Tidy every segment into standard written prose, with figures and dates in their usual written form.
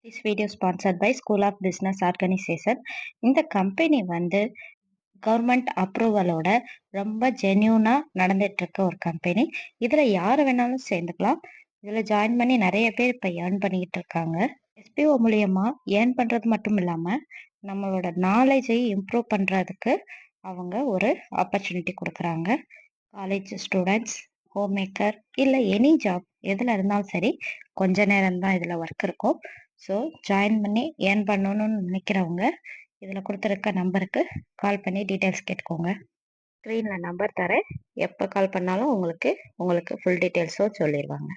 This video sponsored by School of Business Organization. இந்த company வந்து government அப்ரூவலோட ரொம்ப ஜென்யூனா நடந்துட்டு இருக்க ஒரு கம்பெனி. இதுல யாரு வேணாலும் சேர்ந்துக்கலாம். இதுல ஜாயின் பண்ணி நிறைய பேர் இப்ப ஏர்ன் பண்ணிக்கிட்டு இருக்காங்க. எஸ்பிஓ மூலியமா ஏர்ன் பண்றது மட்டும் இல்லாம நம்மளோட நாலேஜை இம்ப்ரூவ் பண்றதுக்கு அவங்க ஒரு ஆப்பர்ச்சுனிட்டி கொடுக்குறாங்க. காலேஜ் ஸ்டூடெண்ட்ஸ், ஹோம் மேக்கர் இல்லை எனி ஜாப் எதில் இருந்தாலும் சரி, கொஞ்ச நேரம் தான் இதில் ஒர்க் இருக்கும். ஸோ ஜாயின் பண்ணி ஏர்ன் பண்ணணும்னு நினைக்கிறவங்க இதில் கொடுத்துருக்க நம்பருக்கு கால் பண்ணி டீட்டெயில்ஸ் கேட்டுக்கோங்க. ஸ்க்ரீனில் நம்பர் தரேன், எப்போ கால் பண்ணாலும் உங்களுக்கு ஃபுல் டீட்டெயில்ஸும் சொல்லிடுவாங்க.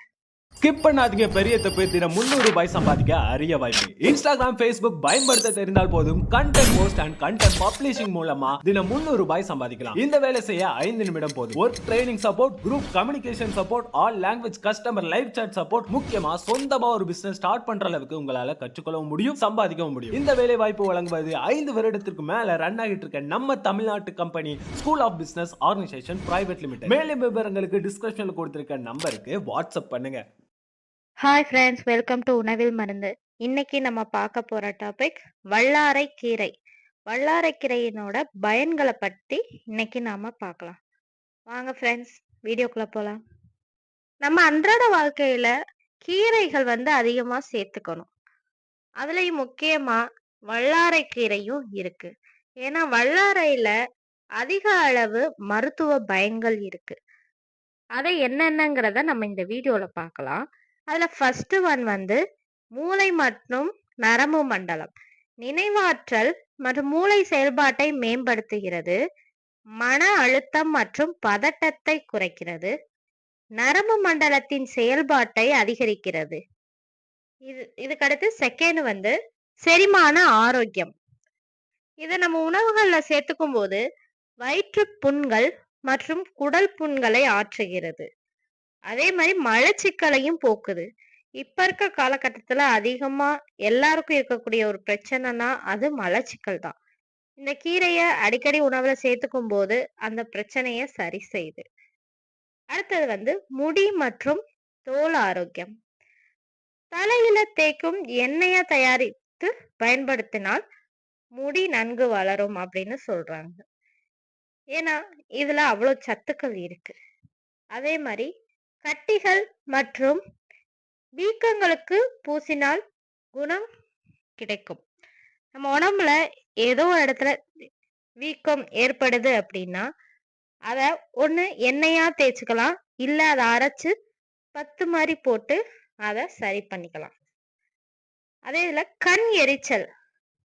ஸ்கிப் பண்ணாதீங்க, பெரிய தப்பு. தினம் 300 ரூபாய் சம்பாதிக்க அரிய வாய்ப்பு. இன்ஸ்டாகிராம், ஃபேஸ்புக் பயன்படுத்த தெரிந்தால் போதும். Content post and content publishing மூலமா தினம் 300 ரூபாய் சம்பாதிக்கலாம். இந்த வேலை செய்ய 5 நிமிடம் போதும். Work training support, group communication support, all language customer live chat support, முக்கியமா சொந்தமா ஒரு பிசினஸ் ஸ்டார்ட் பண்ற அளவுக்கு உங்களால கற்றுக்கொள்ளவும் முடியும், சம்பாதிக்கவும் முடியும். இந்த வேலை வாய்ப்பு வழங்குவது 5 வருடத்திற்கு மேல ரன் ஆகிட்டு இருக்க நம்ம தமிழ்நாட்டு company school of business organisation private limited. மேலும் விவரங்களுக்கு டிஸ்கிரிப்ஷன்ல கொடுத்திருக்க நம்பருக்கு வாட்ஸ்அப் பண்ணுங்க. ஹாய் ஃப்ரெண்ட்ஸ், வெல்கம் டு உணவில் மருந்து. இன்னைக்கு நம்ம பார்க்க போற டாபிக் வல்லாரை கீரை. வல்லாரை கீரையினோட பயன்களை பற்றி இன்னைக்கு நாம பார்க்கலாம். வாங்க ஃப்ரெண்ட்ஸ், வீடியோக்குள்ள போலாம். நம்ம அன்றாட வாழ்க்கையில கீரைகள் வந்து அதிகமா சேர்த்துக்கணும். அதுலயும் முக்கியமா வல்லாரை கீரையும் இருக்கு. ஏன்னா வல்லாரையில அதிக அளவு மருத்துவ பயன்கள் இருக்கு. அதை என்னென்னங்கிறத நம்ம இந்த வீடியோல பார்க்கலாம். அதுல ஃபர்ஸ்ட் ஒன் வந்து மூளை மற்றும் நரம்பு மண்டலம். நினைவாற்றல் மற்றும் மூளை செயல்பாட்டை மேம்படுத்துகிறது. மன அழுத்தம் மற்றும் பதட்டத்தை குறைக்கிறது. நரம்பு மண்டலத்தின் செயல்பாட்டை அதிகரிக்கிறது. இதுக்கடுத்து செகண்ட் வந்து செரிமான ஆரோக்கியம். இதை நம்ம உணவுகள்ல சேர்த்துக்கும் போது வயிற்று புண்கள் மற்றும் குடல் புண்களை ஆற்றுகிறது. அதே மாதிரி மலச்சிக்கலையும் போக்குது. இப்ப இருக்க காலகட்டத்துல அதிகமா எல்லாருக்கும் இருக்கக்கூடிய ஒரு பிரச்சனைனா அது மலச்சிக்கல் தான். இந்த கீரைய அடிக்கடி உணவுல சேர்த்துக்கும் போது அந்த பிரச்சனைய சரி செய்யுது. அடுத்தது வந்து முடி மற்றும் தோல் ஆரோக்கியம். தலையில தேய்க்கும் எண்ணெய தயாரித்து பயன்படுத்தினால் முடி நன்கு வளரும் அப்படின்னு சொல்றாங்க. ஏன்னா இதுல அவ்வளவு சத்துக்கள் இருக்கு. அதே மாதிரி கட்டிகள் மற்றும் வீக்கங்களுக்கு பூசினால் குணம் கிடைக்கும். நம்ம உடம்புல ஏதோ ஒரு இடத்துல வீக்கம் ஏற்படுது அப்படின்னா அத ஒண்ணு எண்ணெயா தேய்ச்சுக்கலாம், இல்ல அதை அரைச்சு பத்து மாதிரி போட்டு அதை சரி பண்ணிக்கலாம். அதே இதுல கண் எரிச்சல்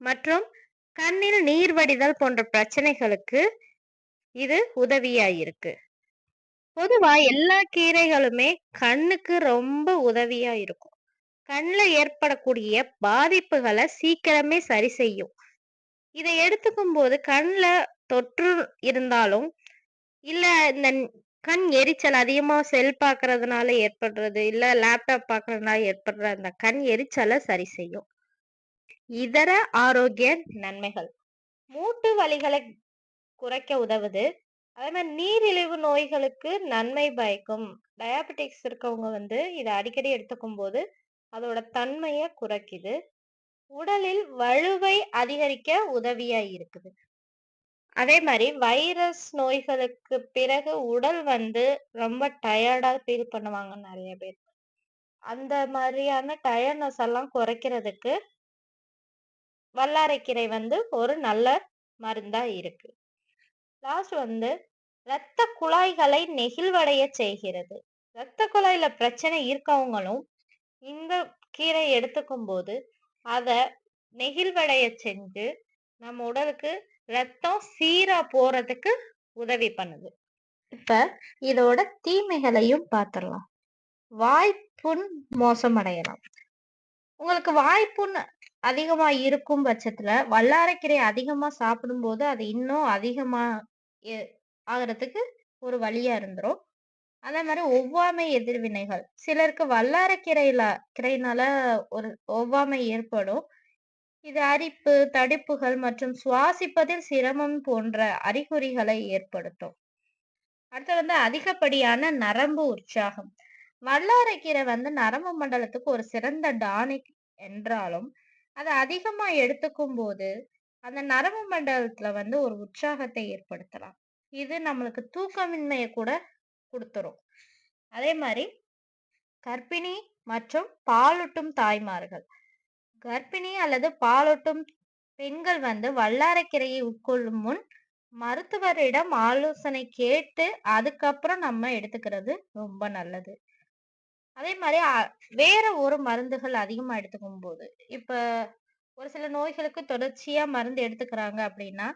மற்றும் கண்ணில் நீர் வடிதல் போன்ற பிரச்சனைகளுக்கு இது உதவியா இருக்கு. பொதுவா எல்லா கீரைகளுமே கண்ணுக்கு ரொம்ப உதவியா இருக்கும். கண்ணுல ஏற்படக்கூடிய பாதிப்புகளை சீக்கிரமே சரி செய்யும். இதை எடுத்துக்கும் போது கண்ணுல தொற்று இருந்தாலும், இல்ல இந்த கண் எரிச்சல் அதிகமா செல் பாக்குறதுனால ஏற்படுறது, இல்ல லேப்டாப் பாக்குறதுனால ஏற்படுற அந்த கண் எரிச்சலை சரி செய்யும். இதர ஆரோக்கிய நன்மைகள்: மூட்டு வலிகளை குறைக்க உதவுது. அதே மாதிரி நீரிழிவு நோய்களுக்கு நன்மை பயக்கும். டயாபெட்டிக்ஸ் இருக்கவங்க வந்து இதை அடிக்கடி எடுத்துக்கும் போது அதோட தன்மையை குறைக்குது. உடலில் வலுவை அதிகரிக்க உதவியா இருக்குது. அதே மாதிரி வைரஸ் நோய்களுக்கு பிறகு உடல் வந்து ரொம்ப டயர்டா ஃபீல் பண்ணுவாங்க நிறைய பேர். அந்த மாதிரியான டயர்ட்னஸ் எல்லாம் குறைக்கிறதுக்கு வல்லாரைக்கீரை வந்து ஒரு நல்ல மருந்தா இருக்கு. லாஸ்ட் வந்து இரத்த குழாய்களை நெகிழ்வடைய செய்கிறது. இரத்த குழாயில பிரச்சனை இருக்கவங்களும் இந்த கீரை எடுத்துக்கும் போது அத நெகிழ்வடைய செஞ்சு நம்ம உடலுக்கு ரத்தம் சீரா போறதுக்கு உதவி பண்ணுது. இப்ப இதோட தீமைகளையும் பார்த்துடலாம். வாய்ப்புண் மோசமடையலாம். உங்களுக்கு வாய்ப்புண் அதிகமா இருக்கும் பட்சத்துல வல்லாரைக்கீரை அதிகமா சாப்பிடும்போது அது இன்னும் அதிகமா ஆகிறதுக்கு ஒரு வழியா இருந்துரும். அதே மாதிரி ஒவ்வாமை எதிர்வினைகள். சிலருக்கு கீரையினால ஒரு ஒவ்வாமை ஏற்படும். இது அரிப்பு, தடிப்புகள் மற்றும் சுவாசிப்பதில் சிரமம் போன்ற அறிகுறிகளை ஏற்படுத்தும். அடுத்து வந்து அதிகப்படியான நரம்பு உற்சாகம். வல்லாரைக்கீரை வந்து நரம்பு மண்டலத்துக்கு ஒரு சிறந்த டானிக் என்றாலும், அத அதிகமா எடுத்துக்கும்போது, அந்த நரம்பு மண்டலத்துல வந்து ஒரு உற்சாகத்தை ஏற்படுத்தலாம். இது நம்மளுக்கு தூக்கமின்மைய கூட குடுத்துரும். அதே மாரி கர்ப்பிணி மற்றும் பாலூட்டும் தாய்மார்கள். கர்ப்பிணி அல்லது பாலூட்டும் பெண்கள் வந்து வல்லாரைக்கீரையை உட்கொள்ளும் முன், மருத்துவரிடம் ஆலோசனை கேட்டு, அதுக்கப்புறம் நம்ம எடுத்துக்கிறது ரொம்ப நல்லது. அதே மாரி வேற ஒரு மருந்துகள் அதிகமா எடுத்துக்கும்போது, இப்ப ஒரு சில நோய்களுக்கு தொடர்ச்சியா மருந்து எடுத்துக்கிறாங்க அப்படின்னா,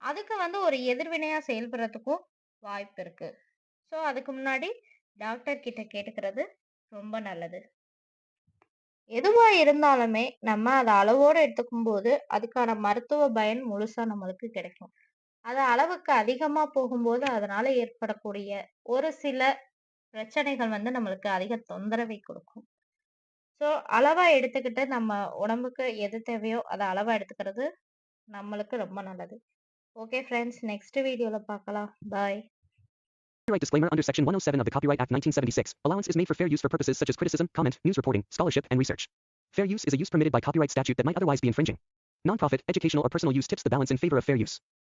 அதுக்கு வந்து ஒரு எதிர்வினையா செயல்படுறதுக்கும் வாய்ப்பு இருக்கு. ஸோ, அதுக்கு முன்னாடி டாக்டர் கிட்ட கேட்டுக்கிறது ரொம்ப நல்லது. எதுவா இருந்தாலுமே நம்ம அத அளவோட எடுத்துக்கும்போது, அதுக்கான மருத்துவ பயன் முழுசா நம்மளுக்கு கிடைக்கும். அது அளவுக்கு அதிகமா போகும்போது, அதனால ஏற்படக்கூடிய ஒரு சில பிரச்சனைகள் வந்து நம்மளுக்கு அதிக தொந்தரவை கொடுக்கும். ஸோ, அளவா எடுத்துக்கிட்டு நம்ம உடம்புக்கு எது தேவையோ, அத அளவா எடுத்துக்கிறது நம்மளுக்கு ரொம்ப நல்லது. ஓகே ஃபிரெண்ட்ஸ், நெக்ஸ்ட் வீடியோல பார்க்கலாம். பாய். Copyright disclaimer under Section 107 of the Copyright Act 1976. Allowance is made for fair use for purposes such as criticism, comment, news reporting, scholarship, and research. Fair use is a use permitted by copyright statute that might otherwise be infringing. Non-profit, educational, or personal use tips the balance in favor of fair use.